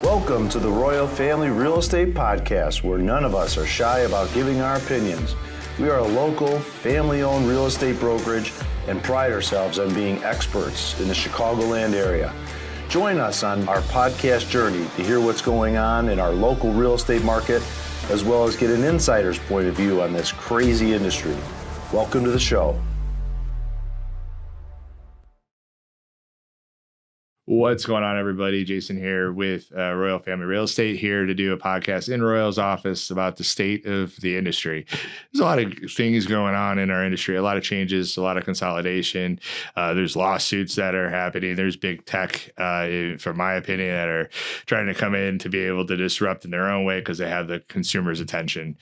Welcome to the Royal Family Real Estate Podcast, where none of us are shy about giving our opinions. We are a local, family-owned real estate brokerage and pride ourselves on being experts in the Chicagoland area. Join us on our podcast journey to hear what's going on in our local real estate market, as well as get an insider's point of view on this crazy industry. Welcome to the show. What's going on, everybody? Jason here with Royal Family Real Estate, here to do a podcast in Royal's office about the state of the industry. There's a lot of things going on in our industry, a lot of changes, a lot of consolidation. There's lawsuits that are happening. There's big tech, from my opinion, that are trying to come in to be able to disrupt in their own way because they have the consumer's attention.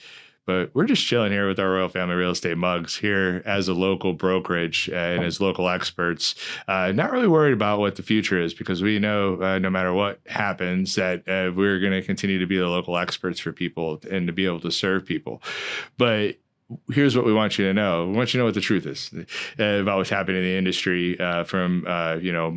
But we're just chilling here with our Royal Family Real Estate mugs here as a local brokerage and as local experts, not really worried about what the future is, because we know no matter what happens that we're going to continue to be the local experts for people and to be able to serve people. But here's what we want you to know. We want you to know what the truth is about what's happening in the industry from,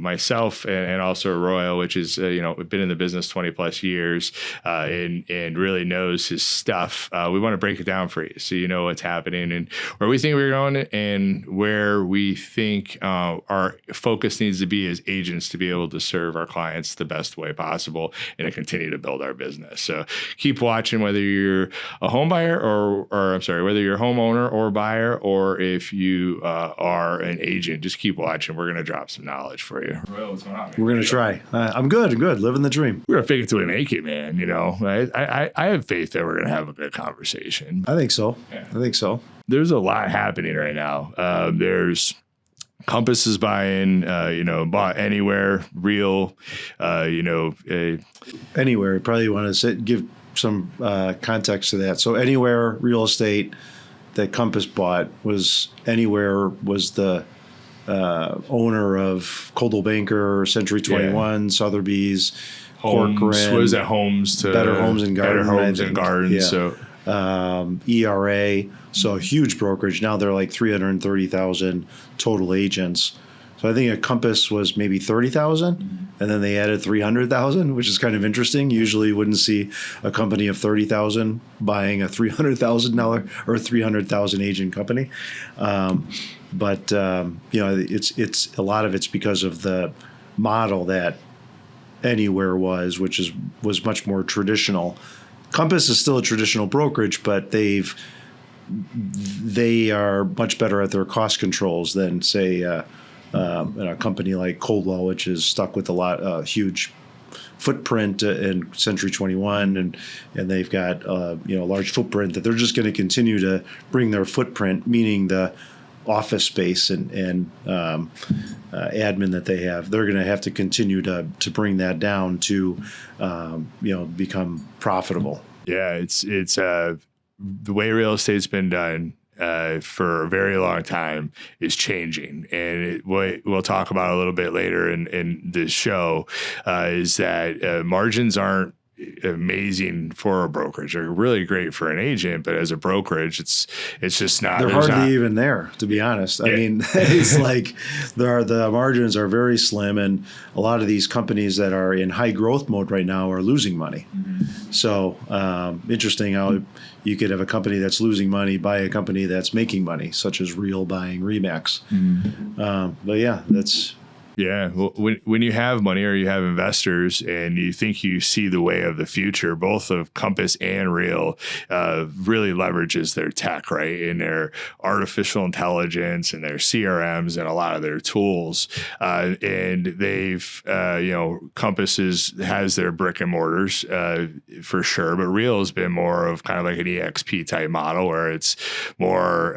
myself and also Royal, which is, we've been in the business 20 plus years and really knows his stuff. We want to break it down for you so you know what's happening and where we think we're going and where we think our focus needs to be as agents to be able to serve our clients the best way possible and to continue to build our business. So keep watching, whether you're a home buyer whether you're a homeowner or buyer, or if you are an agent, just keep watching. We're going to drop some knowledge for you. Royal, what's going on, man? We're going to try. I'm good, living the dream. We're going to fake it till we make it, man. I have faith that we're going to have a good conversation. I think so. Yeah. I think so. There's a lot happening right now. There's Compass is buying, bought Anywhere, Real, Anywhere. Probably want to give some context to that. So Anywhere Real Estate that Compass bought Anywhere was the owner of Coldwell Banker, Century 21, Sotheby's, Homes, Corcoran. What is that? Homes to Better Homes and Gardens. Better Homes and Gardens. Yeah. So ERA. So a huge brokerage. Now they're like 330,000 total agents. So I think a Compass was maybe 30,000, and then they added 300,000, which is kind of interesting. Usually you wouldn't see a company of 30,000 buying a $300,000 or 300,000 agent company. It's a lot of it's because of the model that Anywhere was, which was much more traditional. Compass is still a traditional brokerage, but they are much better at their cost controls than, say, a company like Coldwell, which is stuck with a huge footprint in Century 21, and they've got a large footprint that they're just going to continue to bring their footprint, meaning the office space and admin that they have. They're going to have to continue to bring that down to become profitable. Yeah, it's the way real estate's been done for a very long time is changing. And we'll talk about a little bit later in this show is that margins aren't amazing for a brokerage. They're really great for an agent, but as a brokerage, it's just not. They're hardly even there, to be honest. I mean, it's like the margins are very slim, and a lot of these companies that are in high growth mode right now are losing money. Mm-hmm. So interesting how you could have a company that's losing money buy a company that's making money, such as Real buying Remax. Mm-hmm. But yeah, that's. Yeah. Well, when you have money or you have investors and you think you see the way of the future, both of Compass and Real really leverages their tech, right? And their artificial intelligence and their CRMs and a lot of their tools. And they've, Compass has their brick and mortars for sure, but Real has been more of kind of like an EXP type model where it's more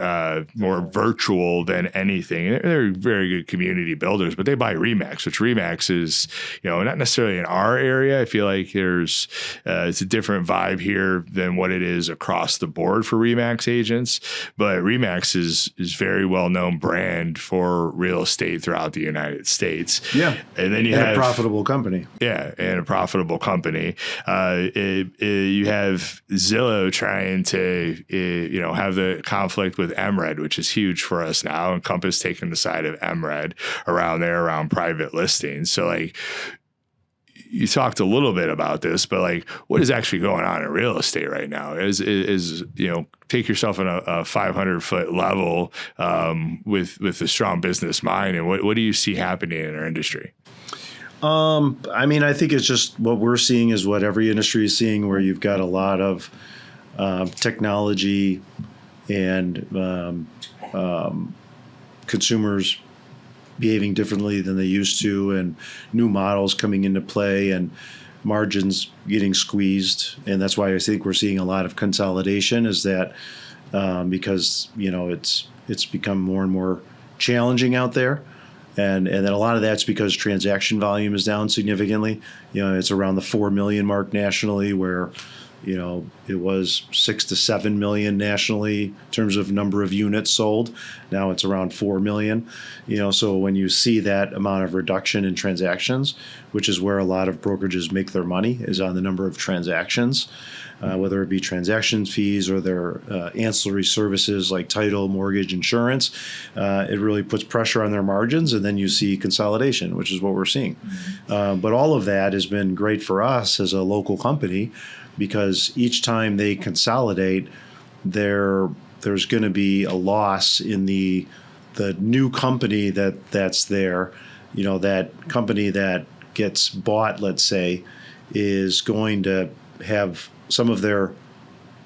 virtual than anything. They're very good community builders, but they buy Remax, which Remax is, not necessarily in our area. I feel like there's it's a different vibe here than what it is across the board for Remax agents. But Remax is very well known brand for real estate throughout the United States. Yeah, and then you have a profitable company. Yeah, and a profitable company. You have Zillow trying to have the conflict with MRED, which is huge for us now, and Compass taking the side of MRED around private listings. So like you talked a little bit about this, but like, what is actually going on in real estate right now? Is take yourself on a 500-foot level with a strong business mind, and what do you see happening in our industry? I mean, I think it's just what we're seeing is what every industry is seeing, where you've got a lot of technology and consumers behaving differently than they used to, and new models coming into play, and margins getting squeezed. And that's why I think we're seeing a lot of consolidation, is that because it's become more and more challenging out there. And then a lot of that's because transaction volume is down significantly. It's around the 4 million mark nationally, where it was 6 to 7 million nationally in terms of number of units sold. Now it's around 4 million. So when you see that amount of reduction in transactions, which is where a lot of brokerages make their money, is on the number of transactions, whether it be transaction fees or their ancillary services like title, mortgage, insurance, it really puts pressure on their margins, and then you see consolidation, which is what we're seeing. But all of that has been great for us as a local company, because each time they consolidate, there's going to be a loss in the new company that's there. That company that gets bought, let's say, is going to have some of their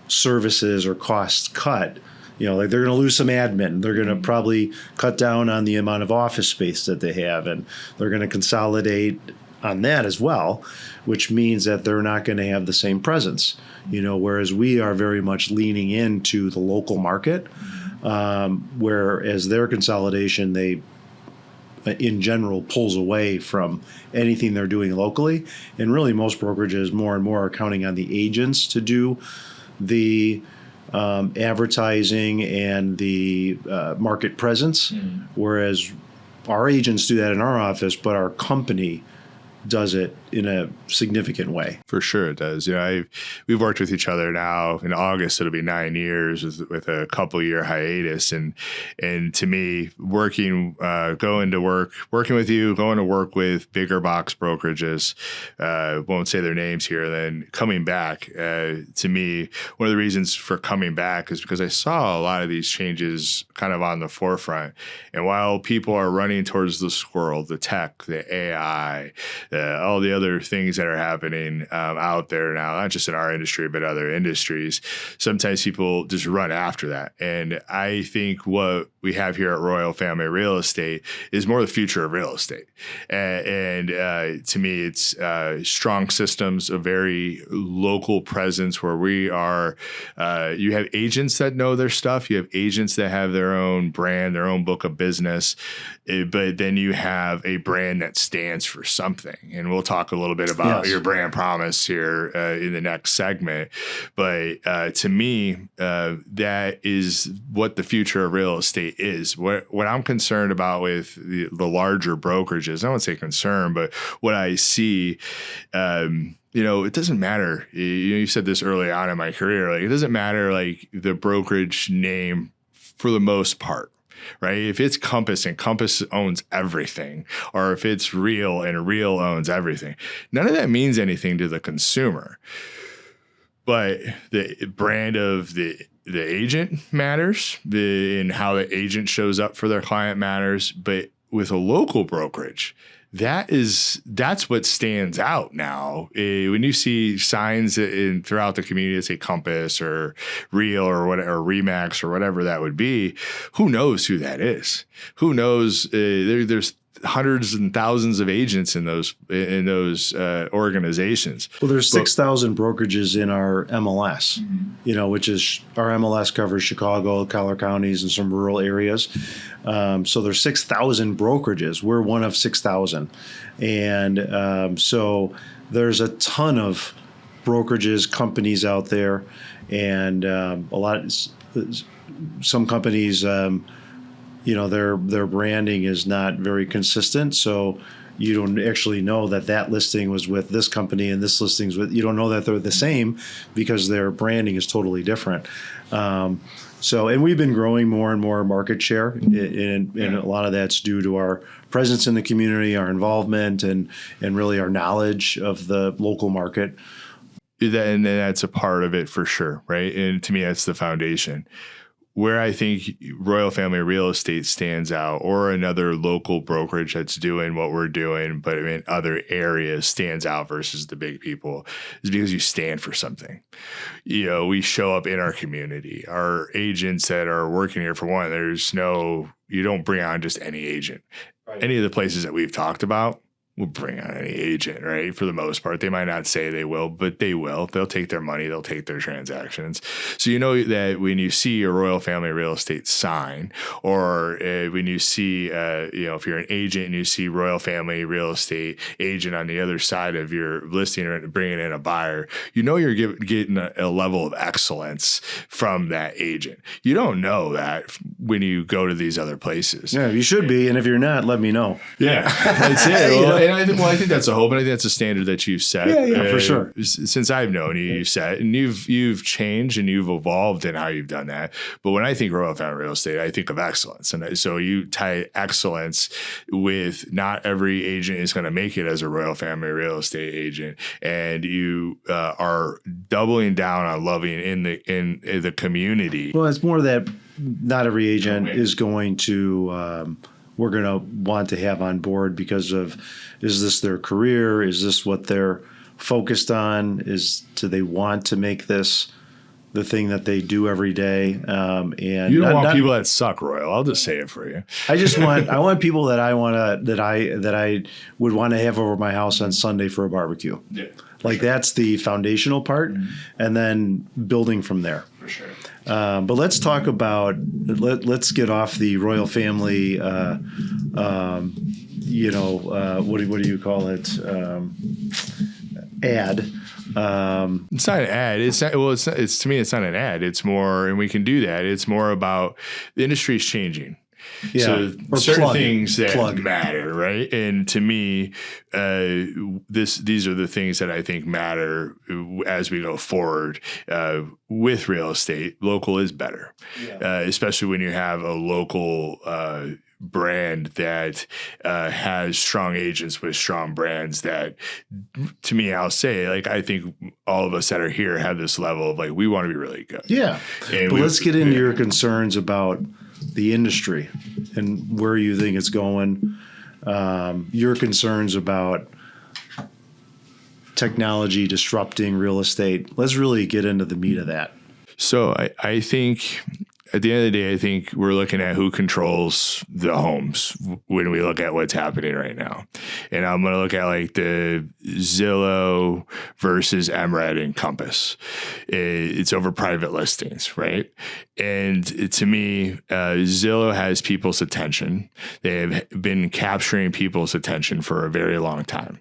services or costs cut. Like they're going to lose some admin. They're going to probably cut down on the amount of office space that they have, and they're going to consolidate on that as well, which means that they're not going to have the same presence. Whereas we are very much leaning into the local market, whereas their consolidation, they in general pulls away from anything they're doing locally. And really most brokerages more and more are counting on the agents to do the advertising and the market presence, whereas our agents do that in our office, but our company does it in a significant way. For sure it does. We've worked with each other now. In August, it'll be 9 years with a couple-year hiatus. And to me, going to work with bigger box brokerages, won't say their names here, then coming back, to me, one of the reasons for coming back is because I saw a lot of these changes kind of on the forefront. And while people are running towards the squirrel, the tech, the AI, all the other things that are happening out there now, not just in our industry, but other industries, sometimes people just run after that. And I think what we have here at Royal Family Real Estate is more the future of real estate. And to me, it's strong systems, a very local presence where we are, you have agents that know their stuff. You have agents that have their own brand, their own book of business. But then you have a brand that stands for something. And we'll talk a little bit about your brand promise here in the next segment. But to me, that is what the future of real estate is. What I'm concerned about with the larger brokerages, I won't say concerned, but what I see, it doesn't matter. You said this early on in my career, like it doesn't matter like the brokerage name for the most part. Right? If it's Compass and Compass owns everything, or if it's Real and Real owns everything, none of that means anything to the consumer. But the brand of the agent matters, and how the agent shows up for their client matters. But with a local brokerage, that's what stands out now. When you see signs throughout the community that say Compass or Real or whatever, or Remax or whatever that would be, who knows who that is? Who knows? There's hundreds and thousands of agents in those organizations. Well, there's 6,000 brokerages in our MLS, which is our MLS covers Chicago, Collier counties, and some rural areas. So there's 6,000 brokerages. We're one of 6,000. And so there's a ton of brokerages, companies out there, and some companies, their branding is not very consistent. So you don't actually know that listing was with this company and this listing's with, you don't know that they're the same because their branding is totally different. And we've been growing more and more market share, and a lot of that's due to our presence in the community, our involvement, and really our knowledge of the local market. And that's a part of it for sure, right? And to me, that's the foundation. Where I think Royal Family Real Estate stands out, or another local brokerage that's doing what we're doing, but in other areas stands out versus the big people, is because you stand for something. We show up in our community. Our agents that are working here, for one, you don't bring on just any agent. Right. Any of the places that we've talked about, we'll bring on any agent, right? For the most part, they might not say they will, but they will. They'll take their money. They'll take their transactions. So that when you see a Royal Family Real Estate sign, or when you see, if you're an agent and you see Royal Family Real Estate agent on the other side of your listing or bringing in a buyer, you're getting a level of excellence from that agent. You don't know that when you go to these other places. Yeah, you should be. And if you're not, let me know. Yeah, that's it. And I think that's a hope, and I think that's a standard that you've set. Yeah, for sure. Since I've known you, you've set, and you've changed and you've evolved in how you've done that. But when I think Royal Family Real Estate, I think of excellence, and so you tie excellence with not every agent is going to make it as a Royal Family Real Estate agent, and you are doubling down on loving in the community. Well, it's more that not every agent is going to. We're going to want to have on board because of, is this their career? Is this what they're focused on? Do they want to make this the thing that they do every day? And you don't want people that suck, Royal. I'll just say it for you. I want people that I would want to have over my house on Sunday for a barbecue. Yeah. Like that's the foundational part, and then building from there. For sure. But let's talk about, let's get off the Royal Family, what do you call it? Ad. It's not an ad. It's to me, it's not an ad. It's more, and we can do that. It's more about the industry is changing. Yeah. So certain things that matter, right? And to me, these are the things that I think matter as we go forward with real estate. Local is better, especially when you have a local brand that has strong agents with strong brands. That, to me, I'll say, like, I think all of us that are here have this level of, like, we want to be really good. Yeah. But let's get into your concerns about the industry and where you think it's going. Your concerns about technology disrupting real estate. Let's really get into the meat of that. So I think at the end of the day, I think we're looking at who controls the homes when we look at what's happening right now. And I'm going to look at like the Zillow versus MRED and Compass. It's over private listings, right? And to me, Zillow has people's attention. They have been capturing people's attention for a very long time.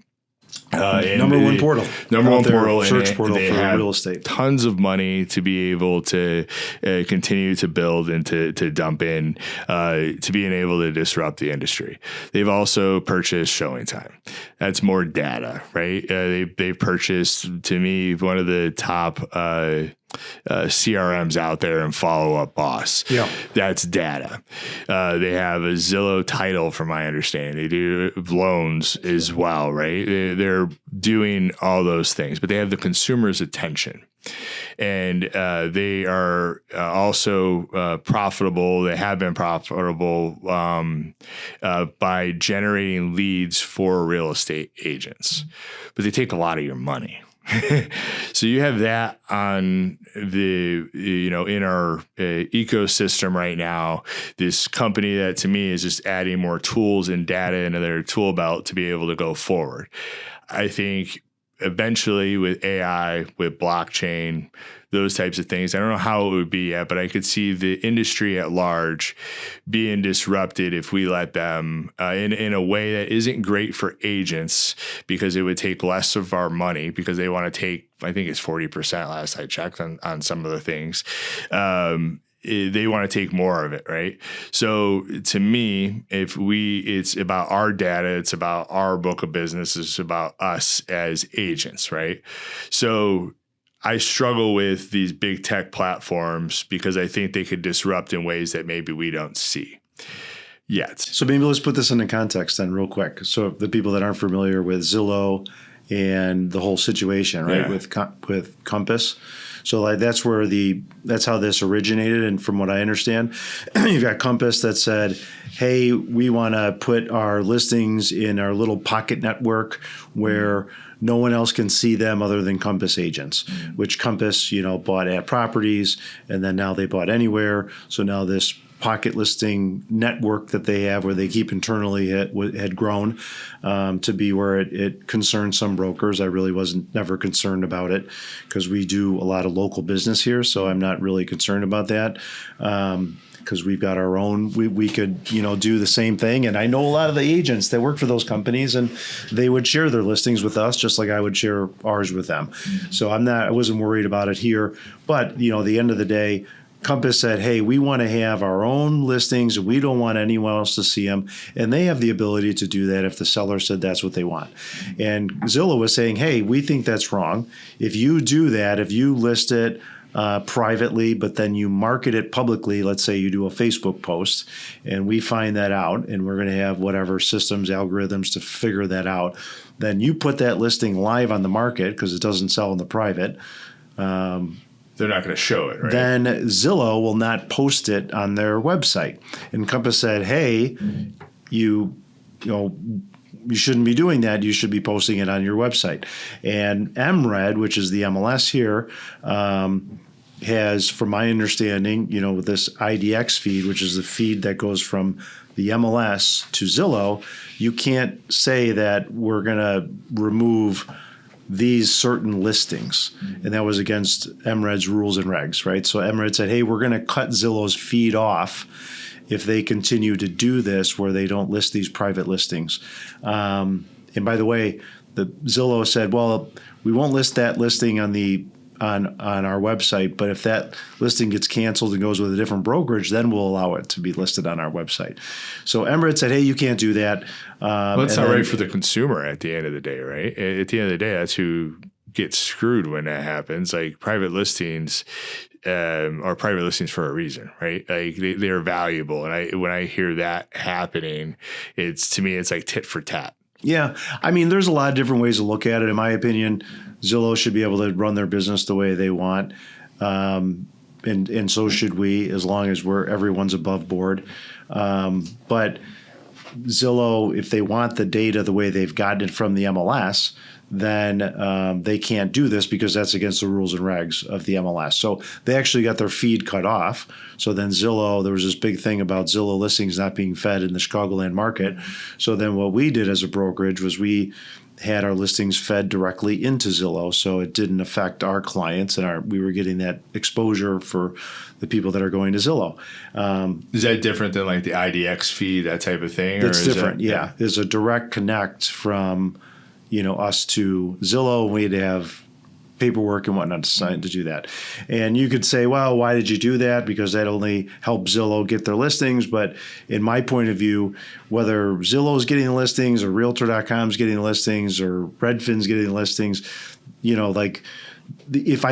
Number one portal, search portal for real estate. Tons of money to be able to continue to build and to dump in, to being able to disrupt the industry. They've also purchased Showing Time. That's more data, right? They've purchased, to me, one of the top CRMs out there, and Follow Up Boss. Yeah, that's data. They have a Zillow title, from my understanding. They do loans as well, right? They're doing all those things, but they have the consumer's attention. And they are also profitable. They have been profitable by generating leads for real estate agents, but they take a lot of your money. So you have that on the, in our ecosystem right now, this company that to me is just adding more tools and data into their tool belt to be able to go forward. I think eventually with AI, with blockchain, those types of things, I don't know how it would be yet, but I could see the industry at large being disrupted if we let them in a way that isn't great for agents, because it would take less of our money, because they want to take, I think it's 40% last I checked on some of the things. they want to take more of it, right? So to me, it's about our data, it's about our book of business, it's about us as agents, right? So I struggle with these big tech platforms because I think they could disrupt in ways that maybe we don't see yet. So maybe let's put this into context then real quick. So the people that aren't familiar with Zillow and the whole situation, right, with Compass. So like that's how this originated. And from what I understand, you've got Compass that said, hey, we want to put our listings in our little pocket network where no one else can see them other than Compass agents, which Compass, bought at Properties, and then now they bought Anywhere. So now this pocket listing network that they have where they keep internally had grown to be where it concerns some brokers. I really wasn't never concerned about it because we do a lot of local business here. So I'm not really concerned about that because we've got our own, we could, do the same thing. And I know a lot of the agents that work for those companies and they would share their listings with us just like I would share ours with them. So I wasn't worried about it here. But, at the end of the day, Compass said, hey, we want to have our own listings. We don't want anyone else to see them. And they have the ability to do that if the seller said that's what they want. And Zillow was saying, hey, we think that's wrong. If you do that, if you list it privately, but then you market it publicly, let's say you do a Facebook post, and we find that out, and we're going to have whatever systems, algorithms to figure that out, then you put that listing live on the market because it doesn't sell in the private. They're not going to show it, right? Then Zillow will not post it on their website. And Compass said, hey, you shouldn't be doing that. You should be posting it on your website. And MRED, which is the MLS here, has, from my understanding, with this IDX feed, which is the feed that goes from the MLS to Zillow, you can't say that we're going to remove these certain listings. And that was against MRED's rules and regs, right? So MRED said, hey, we're going to cut Zillow's feed off if they continue to do this where they don't list these private listings. And by the way, the Zillow said, well, we won't list that listing on our website, but if that listing gets canceled and goes with a different brokerage, then we'll allow it to be listed on our website. So Emirates said, hey, you can't do that. Well, that's not right for the consumer at the end of the day, right? At the end of the day, that's who gets screwed when that happens. Like private listings are private listings for a reason, right? Like they are valuable. And when I hear that happening, to me, it's like tit for tat. Yeah. I mean, there's a lot of different ways to look at it. In my opinion, Zillow should be able to run their business the way they want. And so should we, as long as everyone's above board. But Zillow, if they want the data the way they've gotten it from the MLS, then they can't do this because that's against the rules and regs of the MLS. So they actually got their feed cut off. So then Zillow, there was this big thing about Zillow listings not being fed in the Chicagoland market. So then what we did as a brokerage was we had our listings fed directly into Zillow, so it didn't affect our clients, and we were getting that exposure for the people that are going to Zillow. Is that different than like the IDX feed, that type of thing? It's different, yeah. There's a direct connect from us to Zillow. We had to have paperwork and whatnot to do that. And you could say, well, why did you do that? Because that only helped Zillow get their listings. But in my point of view, whether Zillow's getting the listings or Realtor.com's getting the listings or Redfin's getting the listings, like if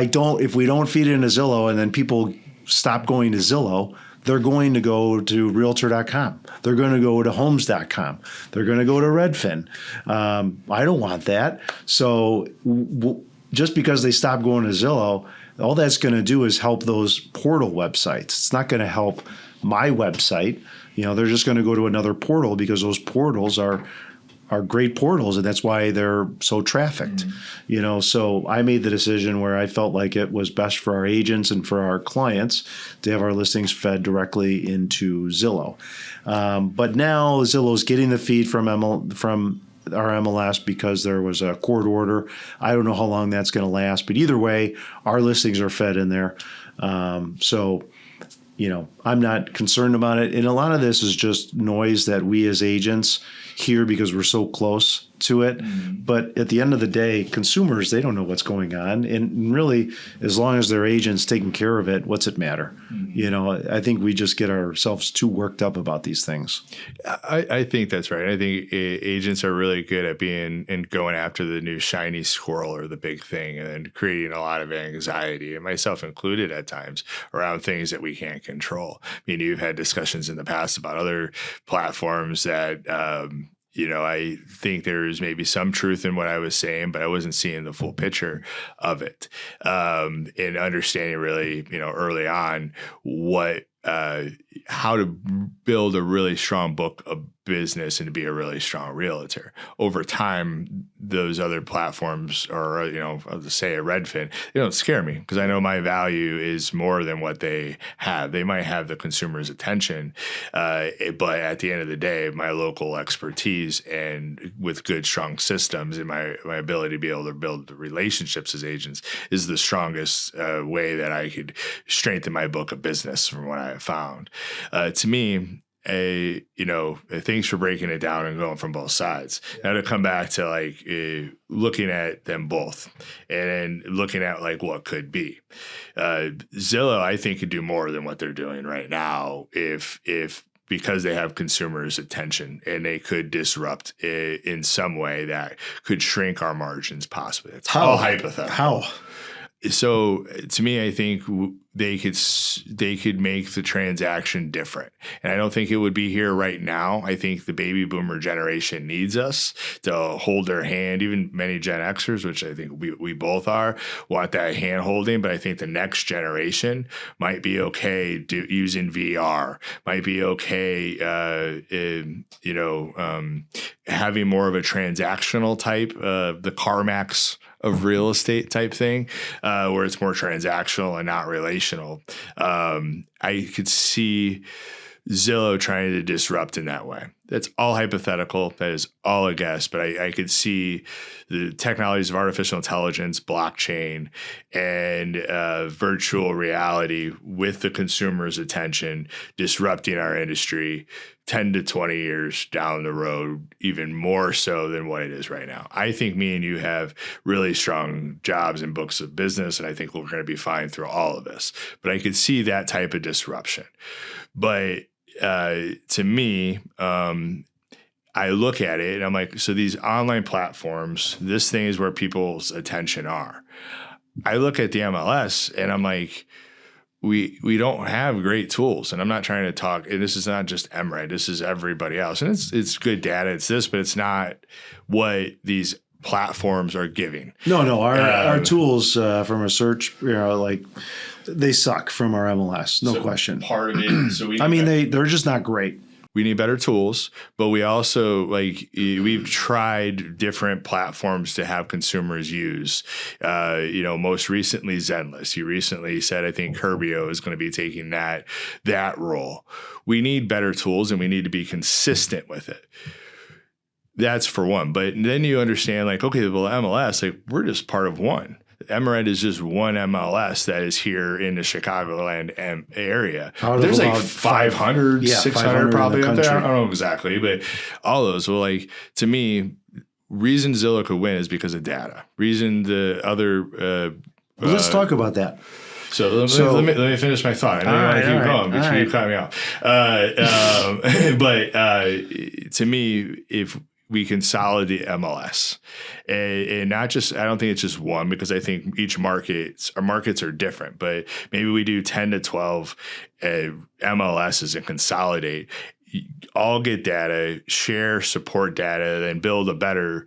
we don't feed it into Zillow and then people stop going to Zillow, they're going to go to Realtor.com. They're going to go to Homes.com. They're going to go to Redfin. I don't want that. So just because they stop going to Zillow, all that's going to do is help those portal websites. It's not going to help my website. They're just going to go to another portal because those portals are great portals, and that's why they're so trafficked. So I made the decision where I felt like it was best for our agents and for our clients to have our listings fed directly into Zillow. But now Zillow's getting the feed from our MLS because there was a court order. I don't know how long that's going to last, but either way, our listings are fed in there. So I'm not concerned about it. And a lot of this is just noise that we as agents hear because we're so close to it. But at the end of the day, consumers, they don't know what's going on. And really, as long as their agent's taking care of it, what's it matter? I think we just get ourselves too worked up about these things. I think that's right. I think agents are really good at being and going after the new shiny squirrel or the big thing and creating a lot of anxiety, and myself included at times, around things that we can't control. I mean, you've had discussions in the past about other platforms that, I think there's maybe some truth in what I was saying, but I wasn't seeing the full picture of it. And understanding really, early on how to build a really strong book of business and to be a really strong realtor. Over time, those other platforms, or, I'll just say a Redfin, they don't scare me because I know my value is more than what they have. They might have the consumer's attention, but at the end of the day, my local expertise and with good, strong systems and my ability to be able to build relationships as agents is the strongest way that I could strengthen my book of business from what I have found. To me, thanks for breaking it down and going from both sides. Now to come back to looking at them both and looking at what could be. Zillow, I think, could do more than what they're doing right now if because they have consumers' attention, and they could disrupt in some way that could shrink our margins possibly. It's all hypothetical. How? So to me, I think they could make the transaction different. And I don't think it would be here right now. I think the baby boomer generation needs us to hold their hand. Even many Gen Xers, which I think we both are, want that hand holding. But I think the next generation might be okay using VR, might be okay, having more of a transactional type, the CarMax of real estate type thing, where it's more transactional and not relational. I could see Zillow trying to disrupt in that way. That's all hypothetical. That is all a guess, but I could see the technologies of artificial intelligence, blockchain, and virtual reality with the consumer's attention disrupting our industry 10 to 20 years down the road, even more so than what it is right now. I think me and you have really strong jobs and books of business, and I think we're going to be fine through all of this. But I could see that type of disruption. But to me, I look at it and I'm like, so these online platforms, this thing is where people's attention are. I look at the MLS and I'm like, we don't have great tools. And I'm not trying to talk, and this is not just MRED, this is everybody else. And it's good data, it's this, but it's not what these platforms are giving. No, our tools from a search, they suck from our MLS, no question. Part of it. So they're just not great. We need better tools, but we also we've tried different platforms to have consumers use. Most recently Zenless. You recently said, I think Curbio is going to be taking that role. We need better tools, and we need to be consistent with it. That's for one. But then you understand, MLS, we're just part of one. MRED is just one MLS that is here in the Chicagoland area. There's 500, 600 probably up there. I don't know exactly, but all those. Well, to me, reason Zillow could win is because of data. Reason the other. Let's talk about that. So let me finish my thought. I know you want to keep going, but you cut me off. But to me, if we consolidate MLS, and not just, I don't think it's just one, because I think our markets are different, but maybe we do 10 to 12 MLSs and consolidate, all get data, share, support data, then build a better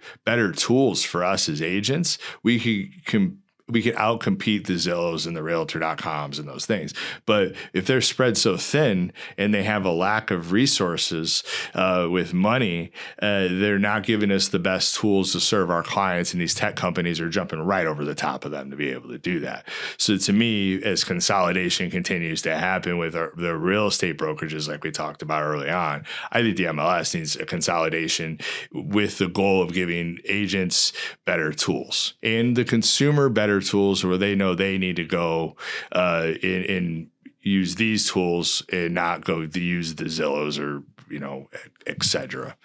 tools for us as agents. We can outcompete the Zillows and the Realtor.coms and those things. But if they're spread so thin and they have a lack of resources with money, they're not giving us the best tools to serve our clients, and these tech companies are jumping right over the top of them to be able to do that. So to me, as consolidation continues to happen with the real estate brokerages like we talked about early on, I think the MLS needs a consolidation with the goal of giving agents better tools and the consumer better tools where they know they need to go and use these tools and not go to use the Zillows or et cetera.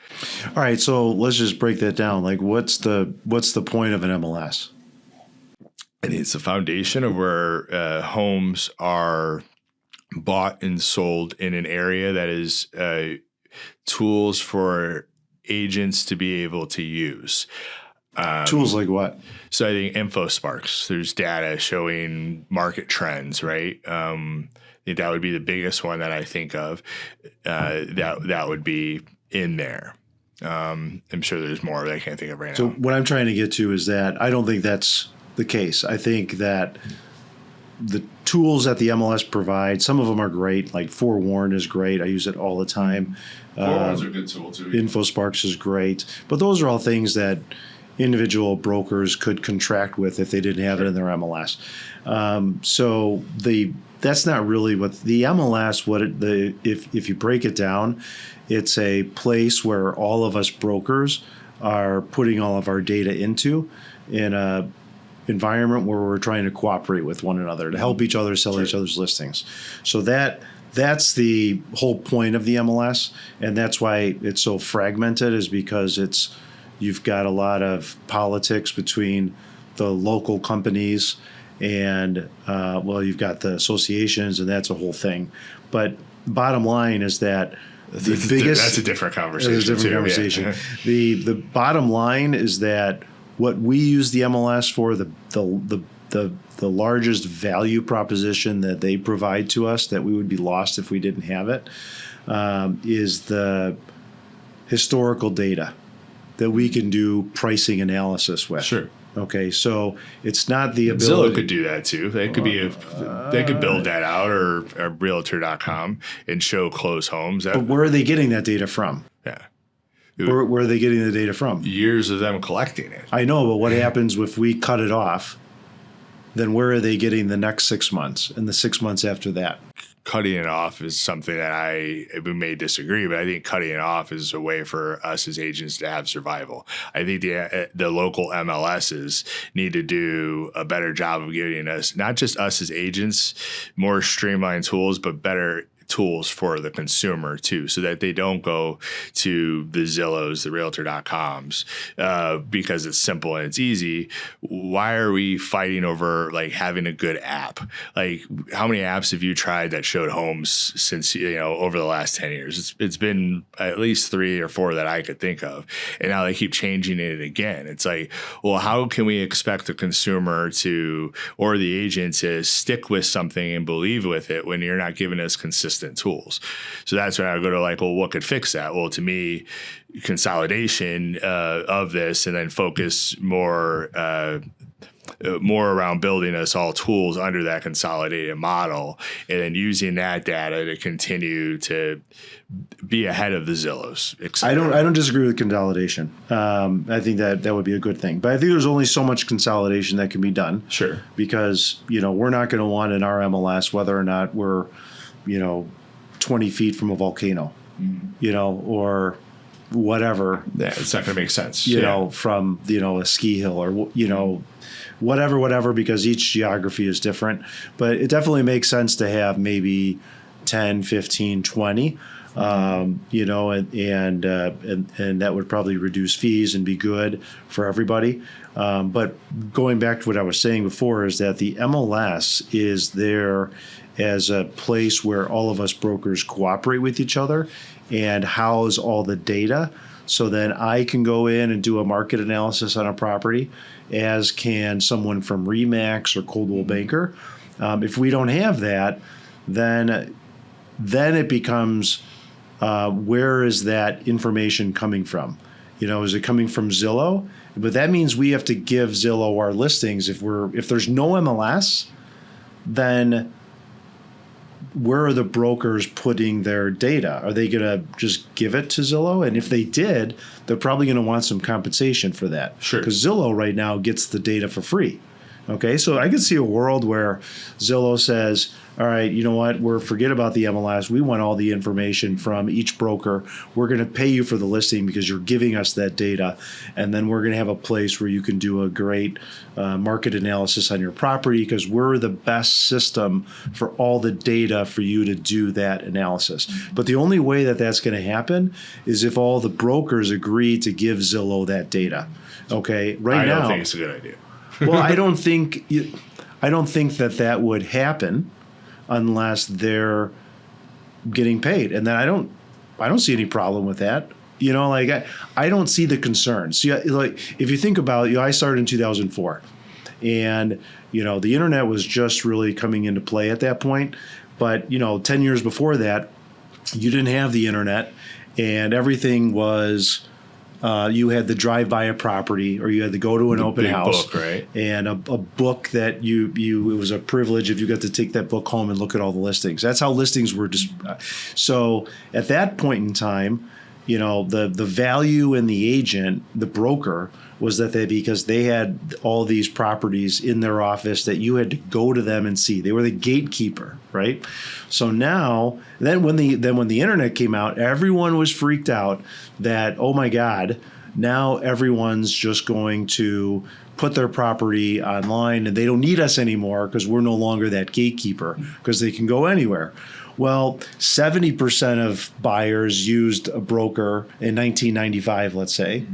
All right, so let's just break that down. Like, what's the point of an MLS? And it's the foundation of where homes are bought and sold in an area that is tools for agents to be able to use. Tools like what? So I think InfoSparks, there's data showing market trends, right? I think that would be the biggest one that I think of. That would be in there. I'm sure there's more that I can't think of right now. So what I'm trying to get to is that I don't think that's the case. I think that the tools that the MLS provides, some of them are great. Like Forewarn is great. I use it all the time. Forewarn's a good tool too. InfoSparks is great. But those are all things that individual brokers could contract with if they didn't have it in their MLS. That's not really what the MLS. If you break it down, it's a place where all of us brokers are putting all of our data into in a environment where we're trying to cooperate with one another to help each other sell each other's listings. So that's the whole point of the MLS, and that's why it's so fragmented, is because you've got a lot of politics between the local companies and you've got the associations, and that's a whole thing. But bottom line is that that's a different conversation. Yeah. The bottom line is that what we use the MLS for, the largest value proposition that they provide to us that we would be lost if we didn't have it, is the historical data that we can do pricing analysis with. Sure. Okay, so it's not the ability. Zillow could do that too. They could they could build that out, or Realtor.com, and show closed homes. But where are they getting that data from? Yeah. Where are they getting the data from? Years of them collecting it. I know, but what happens if we cut it off? Then where are they getting the next 6 months and the 6 months after that? Cutting it off is something that we may disagree, but I think cutting it off is a way for us as agents to have survival. I think the local MLSs need to do a better job of giving us, not just us as agents, more streamlined tools, but better tools for the consumer too, so that they don't go to the Zillows, the Realtor.coms, because it's simple and it's easy. Why are we fighting over like having a good app? Like, how many apps have you tried that showed homes since, over the last 10 years? It's been at least 3 or 4 that I could think of. And now they keep changing it again. It's like, well, how can we expect the consumer or the agent to stick with something and believe with it when you're not giving us consistent tools? So that's when I go to what could fix that? Well, to me, consolidation of this, and then focus more around building us all tools under that consolidated model, and then using that data to continue to be ahead of the Zillows. I don't disagree with consolidation. I think that would be a good thing, but I think there's only so much consolidation that can be done. Sure. Because we're not going to want in our MLS whether or not we're 20 feet from a volcano, or whatever. Yeah, it's not going to make sense. From a ski hill, or whatever, because each geography is different. But it definitely makes sense to have maybe 10, 15, 20, and that would probably reduce fees and be good for everybody. But going back to what I was saying before, is that the MLS is there as a place where all of us brokers cooperate with each other and house all the data. So then I can go in and do a market analysis on a property, as can someone from Remax or Coldwell Banker. If we don't have that, then it becomes, where is that information coming from? Is it coming from Zillow? But that means we have to give Zillow our listings. If there's no MLS, then where are the brokers putting their data? Are they going to just give it to Zillow? And if they did, they're probably going to want some compensation for that. Sure. Because Zillow right now gets the data for free. Okay, so I could see a world where Zillow says, all right, you know what, forget about the MLS. We want all the information from each broker. We're going to pay you for the listing because you're giving us that data. And then we're going to have a place where you can do a great market analysis on your property because we're the best system for all the data for you to do that analysis. But the only way that that's going to happen is if all the brokers agree to give Zillow that data. Okay, I don't think it's a good idea. Well, I don't think that would happen unless they're getting paid, and then I don't see any problem with that. You know, like I don't see the concerns. So, yeah, like if you think about, I started in 2004, and the internet was just really coming into play at that point. But 10 years before that, you didn't have the internet, and everything was. You had to drive by a property, or you had to go to an open house, book, right? And a book that it was a privilege if you got to take that book home and look at all the listings. That's how listings were. So at that point in time, the value in the agent, the broker, was that because they had all these properties in their office that you had to go to them and see. They were the gatekeeper, right? So now, then when the internet came out, everyone was freaked out that, oh my God, now everyone's just going to put their property online and they don't need us anymore because we're no longer that gatekeeper because they can go anywhere. Well, 70% of buyers used a broker in 1995, let's say,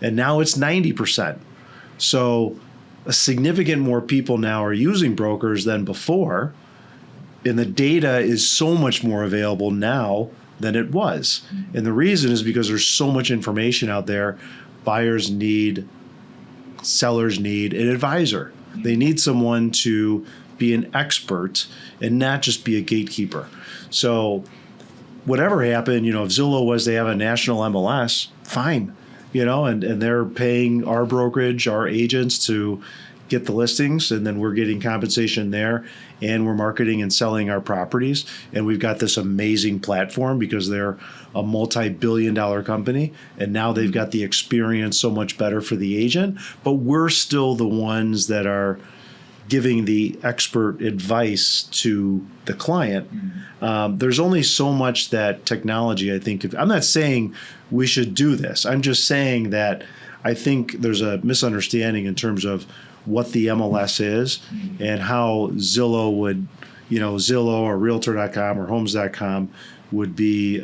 and now it's 90%. So a significant more people now are using brokers than before, and the data is so much more available now than it was. And the reason is because there's so much information out there. Buyers need, sellers need an advisor. They need someone to be an expert and not just be a gatekeeper. So whatever happened, if Zillow was to have a national MLS, fine, and they're paying our brokerage, our agents to get the listings, and then we're getting compensation there, and we're marketing and selling our properties, and we've got this amazing platform because they're a multi-billion-dollar company, and now they've got the experience so much better for the agent, but we're still the ones that are giving the expert advice to the client. There's only so much that technology, I think, I'm not saying we should do this. I'm just saying that I think there's a misunderstanding in terms of what the MLS is and how Zillow would, Zillow or Realtor.com or Homes.com would be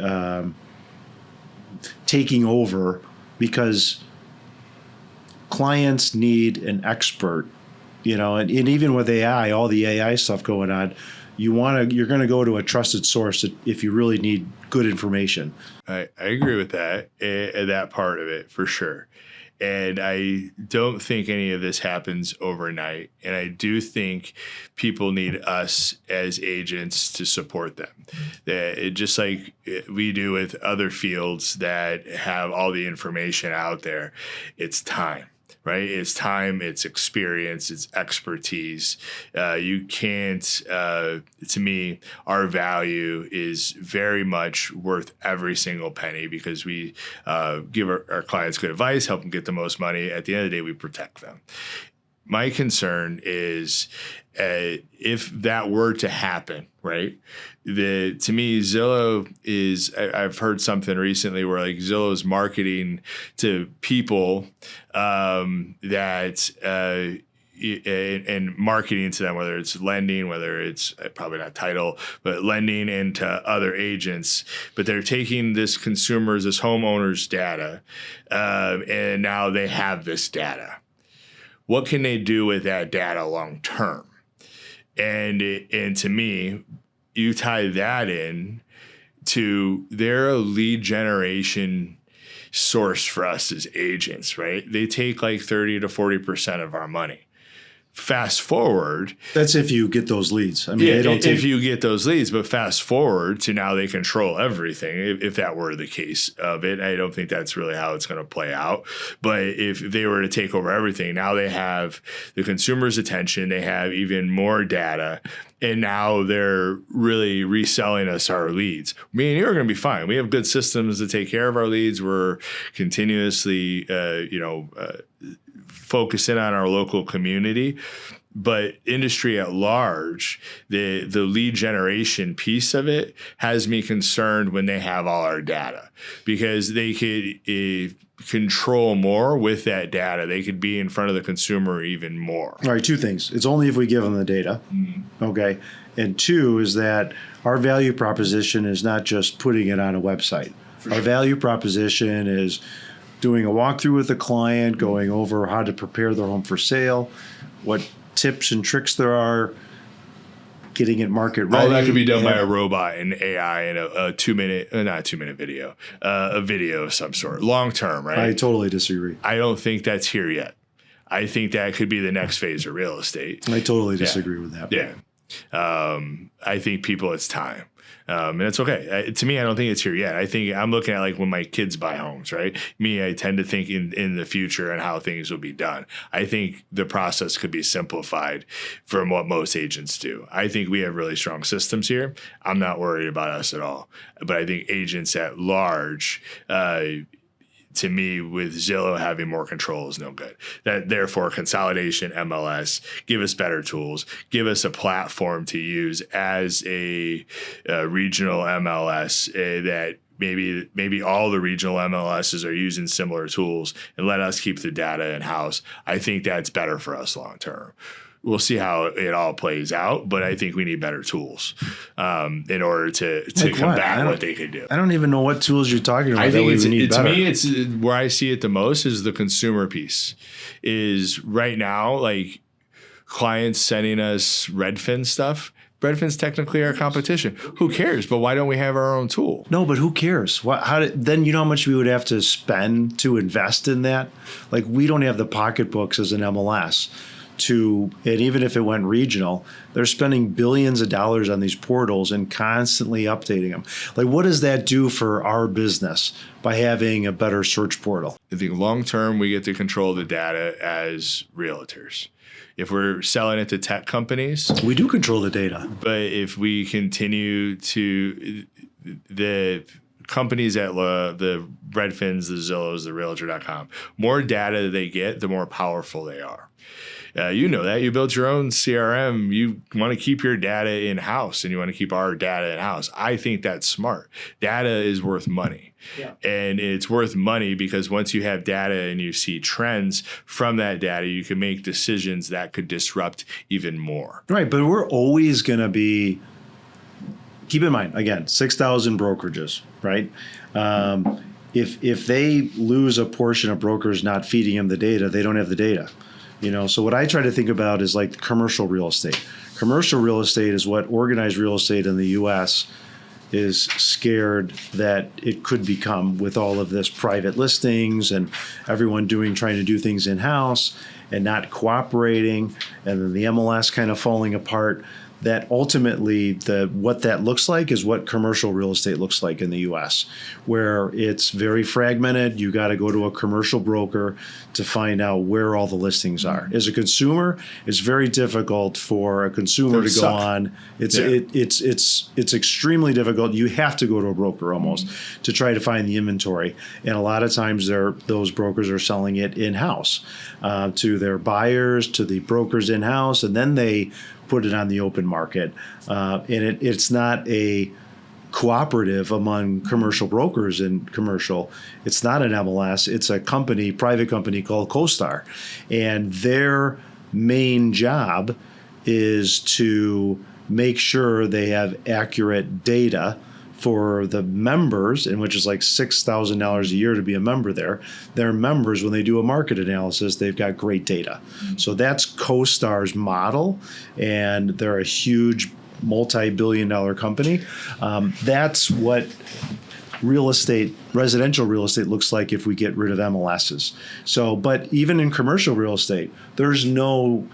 taking over, because clients need an expert. And even with AI, all the AI stuff going on, you're going to go to a trusted source if you really need good information. I agree with that part of it for sure. And I don't think any of this happens overnight. And I do think people need us as agents to support them. Just like we do with other fields that have all the information out there, it's time. Right? It's time, it's experience, it's expertise. You can't, to me, our value is very much worth every single penny because we give our clients good advice, help them get the most money. At the end of the day, we protect them. My concern is if that were to happen, right? To me, Zillow is, I've heard something recently where like Zillow is marketing to people that and marketing to them, whether it's lending, whether it's probably not title, but lending into other agents. But they're taking this consumer's, this homeowner's data, and now they have this data. What can they do with that data long term? And to me, you tie that in to their lead generation source for us as agents, right? They take like 30 to 40% of our money. Fast forward. That's if you get those leads. I mean, they don't if you get those leads, but fast forward to now they control everything. If that were the case of it, I don't think that's really how it's going to play out. But if they were to take over everything, now they have the consumer's attention. They have even more data. And now they're really reselling us our leads. Me and you are going to be fine. We have good systems to take care of our leads. We're continuously, focusing on our local community. But industry at large, the lead generation piece of it has me concerned when they have all our data, because they could control more with that data. They could be in front of the consumer even more. All right, two things. It's only if we give them the data, okay? And two is that our value proposition is not just putting it on a website. Our value proposition is doing a walkthrough with the client, going over how to prepare their home for sale, what tips and tricks there are, getting it market ready. All that could be done by a robot and AI in a 2 minute, not a 2 minute video, a video of some sort, long term, right? I totally disagree. I don't think that's here yet. I think that could be the next phase of real estate. I totally disagree with that. Yeah. I think people, it's time. And it's okay. To me, I don't think it's here yet. I think I'm looking at like when my kids buy homes, right? Me, I tend to think in the future and how things will be done. I think the process could be simplified from what most agents do. I think we have really strong systems here. I'm not worried about us at all. But I think agents at large, to me, with Zillow having more control is no good. That therefore consolidation, MLS, give us better tools, give us a platform to use as a regional MLS that maybe all the regional MLSs are using similar tools, and let us keep the data in house. I think that's better for us long term. We'll see how it all plays out, but I think we need better tools in order to Like combat what they could do. I don't even know what tools you're talking about. I think to me, it's where I see it the most is the consumer piece. Is right now, like clients sending us Redfin stuff. Redfin's technically our competition. Who cares? But why don't we have our own tool? No, but who cares? Then you know how much we would have to spend to invest in that? Like, we don't have the pocketbooks as an MLS. And even if it went regional, they're spending billions of dollars on these portals and constantly updating them. Like, what does that do for our business by having a better search portal? I think long term, we get to control the data as realtors. If we're selling it to tech companies, we do control the data. But if we continue to, the companies at the Redfins, the Zillows, the Realtor.com, more data they get, the more powerful they are. You know that. You built your own CRM. You want to keep your data in-house, and you want to keep our data in-house. I think that's smart. Data is worth money. Yeah. And it's worth money because once you have data and you see trends from that data, you can make decisions that could disrupt even more. Right, but we're always going to be, keep in mind, again, 6,000 brokerages, right? If they lose a portion of brokers not feeding them the data, they don't have the data. So what I try to think about is like commercial real estate. Commercial real estate is what organized real estate in the U.S. is scared that it could become with all of this private listings and everyone trying to do things in-house and not cooperating, and then the MLS kind of falling apart. That ultimately what that looks like is what commercial real estate looks like in the U.S., where it's very fragmented. You got to go to a commercial broker to find out where all the listings are. As a consumer, it's very difficult for a consumer to go on. It's extremely difficult. You have to go to a broker almost to try to find the inventory, and a lot of times those brokers are selling it in-house to their buyers, to the brokers in-house, and then they put it on the open market. And it's not a cooperative among commercial brokers in commercial. It's not an MLS. It's a private company called CoStar. And their main job is to make sure they have accurate data for the members, and which is like $6,000 a year to be a member there. Their members, when they do a market analysis, they've got great data. So that's CoStar's model, and they're a huge multi-billion-dollar company. That's what residential real estate looks like if we get rid of MLSs. So, but even in commercial real estate, there's no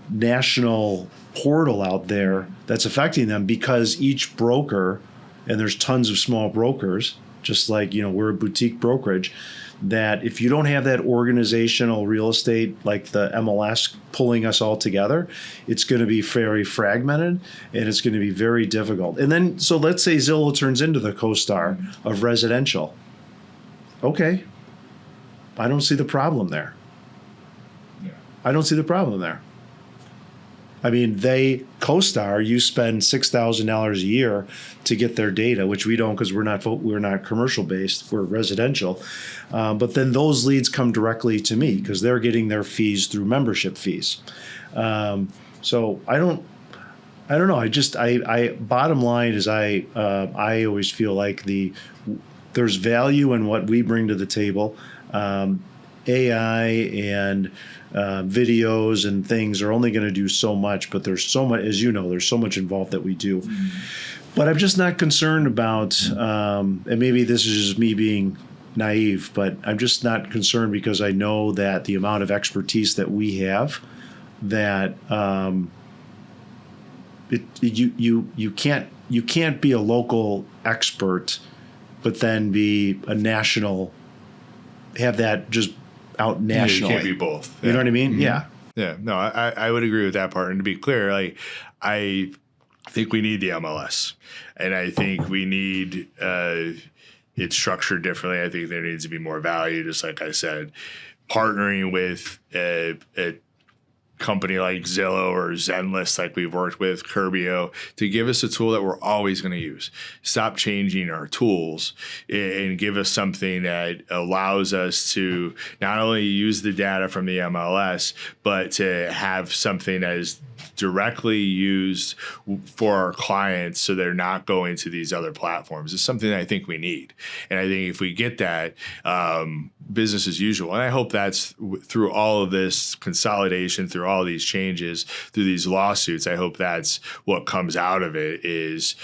national portal out there that's affecting them because each broker, and there's tons of small brokers, just like, we're a boutique brokerage, that if you don't have that organizational real estate, like the MLS pulling us all together, it's going to be very fragmented and it's going to be very difficult. And then, so let's say Zillow turns into the CoStar of residential. Okay. I don't see the problem there. I don't see the problem there. I mean, CoStar, you spend $6,000 a year to get their data, which we don't because we're not commercial based, we're residential. But then those leads come directly to me because they're getting their fees through membership fees. So I don't know. I bottom line is I always feel like there's value in what we bring to the table. AI and videos and things are only going to do so much, but there's so much, as you know, there's so much involved that we do. But I'm just not concerned about, and maybe this is just me being naive, but I'm just not concerned because I know that the amount of expertise that we have, that you can't be a local expert, but then be a national, have that just out nationally. You can't be both. You know what I mean? Mm-hmm. Yeah. Yeah. No, I would agree with that part. And to be clear, like, I think we need the MLS, and I think we need it structured differently. I think there needs to be more value, just like I said, partnering with a company like Zillow or Zenlist, like we've worked with Curbio, to give us a tool that we're always going to use. Stop changing our tools and give us something that allows us to not only use the data from the MLS, but to have something that is directly used for our clients so they're not going to these other platforms. It's something that I think we need. And I think if we get that, business as usual. And I hope that's through all of this consolidation, through all these changes, through these lawsuits, I hope that's what comes out of it is,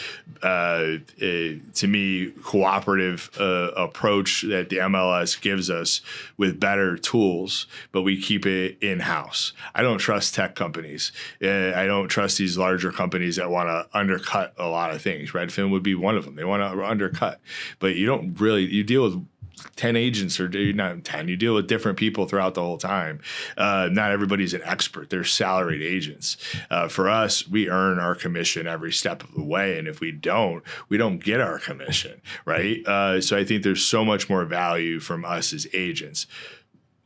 to me, cooperative approach that the MLS gives us with better tools, but we keep it in-house. I don't trust tech companies. I don't trust these larger companies that want to undercut a lot of things. Redfin would be one of them. They want to undercut, but you deal with 10 agents, or not 10, you deal with different people throughout the whole time. Not everybody's an expert. They're salaried agents. For us, we earn our commission every step of the way. And if we don't get our commission, right? So I think there's so much more value from us as agents.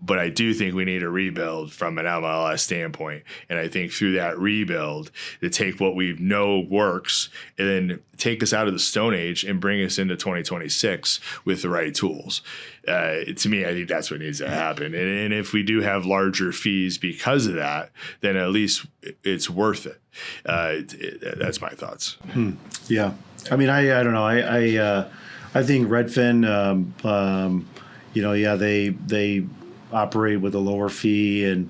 But I do think we need a rebuild from an MLS standpoint. And I think through that rebuild, to take what we know works and then take us out of the Stone Age and bring us into 2026 with the right tools. To me, I think that's what needs to happen. And if we do have larger fees because of that, then at least it's worth it. That's my thoughts. Yeah. I mean, I don't know. I think Redfin, they operate with a lower fee, and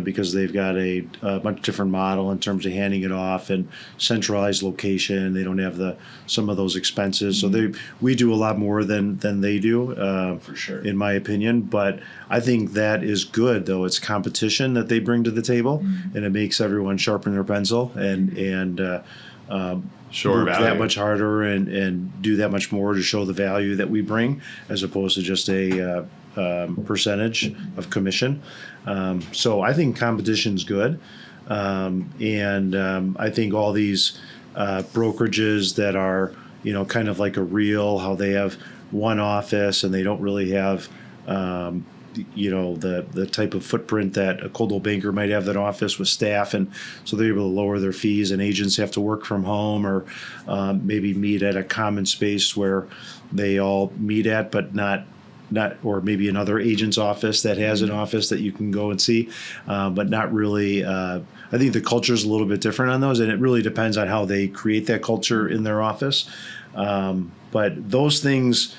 because they've got a much different model in terms of handing it off and centralized location. They don't have some of those expenses, so we do a lot more than they do, for sure, in my opinion. But I think that is good, though. It's competition that they bring to the table, and it makes everyone sharpen their pencil and sure, work that much harder and do that much more to show the value that we bring, as opposed to just a percentage of commission. So I think competition's good. I think all these brokerages that are, kind of like a Real, how they have one office and they don't really have, the type of footprint that a Coldwell Banker might have, that office with staff. And so they're able to lower their fees, and agents have to work from home or maybe meet at a common space where they all meet at, but not, or maybe another agent's office that has an office that you can go and see, but not really. I think the culture is a little bit different on those, and it really depends on how they create that culture in their office. But those things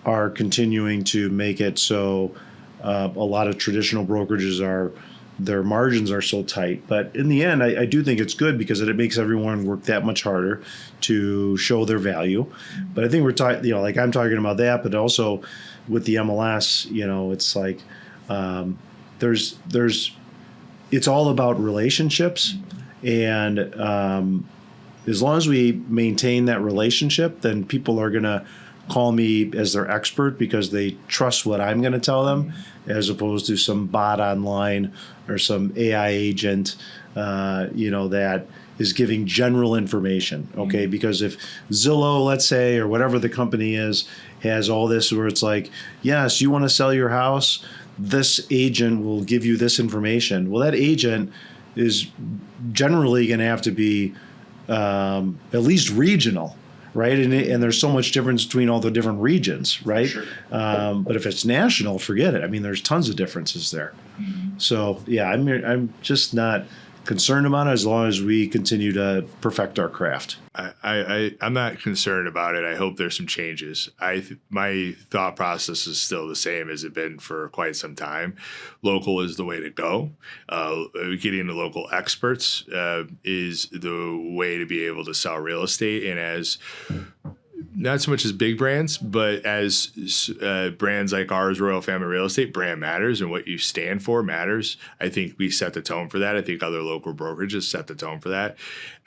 are continuing to make it so a lot of traditional brokerages their margins are so tight. But in the end, I do think it's good because it makes everyone work that much harder to show their value. But I think we're talking, like I'm talking about that, but also with the MLS, it's like it's all about relationships, and as long as we maintain that relationship, then people are gonna call me as their expert because they trust what I'm going to tell them, as opposed to some bot online or some AI agent, that is giving general information. Okay. Because if Zillow, let's say, or whatever the company is, has all this where it's like, yes, you want to sell your house, this agent will give you this information. Well, that agent is generally going to have to be at least regional, right? And there's so much difference between all the different regions, right? Sure. But if it's national, forget it. I mean, there's tons of differences there. So yeah, I'm just not concerned about it as long as we continue to perfect our craft. I'm not concerned about it. I hope there's some changes. My thought process is still the same as it's been for quite some time. Local is the way to go. Getting the local experts is the way to be able to sell real estate. And as not so much as big brands, but as brands like ours, Royal Family Real Estate, brand matters and what you stand for matters. I think we set the tone for that. I think other local brokerages set the tone for that.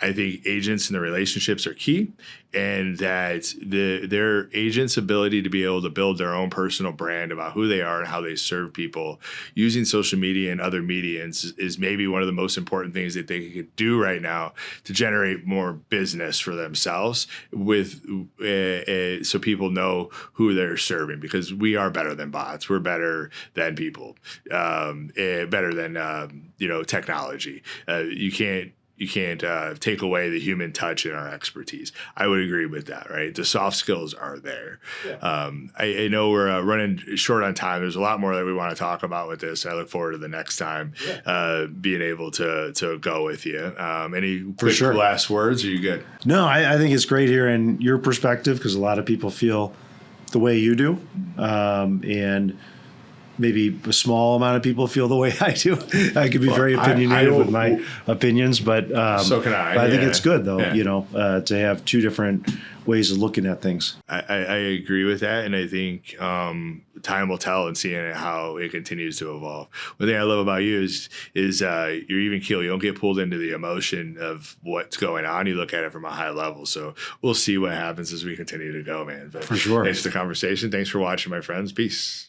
I think agents and the relationships are key, and that their agents' ability to be able to build their own personal brand about who they are and how they serve people using social media and other mediums is maybe one of the most important things that they could do right now to generate more business for themselves with so people know who they're serving, because we are better than bots. We're better than people, better than technology. You can't take away the human touch and our expertise. I would agree with that, right? The soft skills are there. Yeah. I know we're running short on time. There's a lot more that we want to talk about with this. I look forward to the next time being able to go with you. Any quick last words? Are you good? No, I think it's great hearing your perspective, because a lot of people feel the way you do. And maybe a small amount of people feel the way I do. I could be very opinionated with my opinions, but so can I. But I think it's good though, to have two different ways of looking at things. I agree with that, and I think time will tell and seeing how it continues to evolve. One thing I love about you is you're even keel. You don't get pulled into the emotion of what's going on. You look at it from a high level. So we'll see what happens as we continue to go, man. But for sure. Thanks for the conversation. Thanks for watching, my friends. Peace.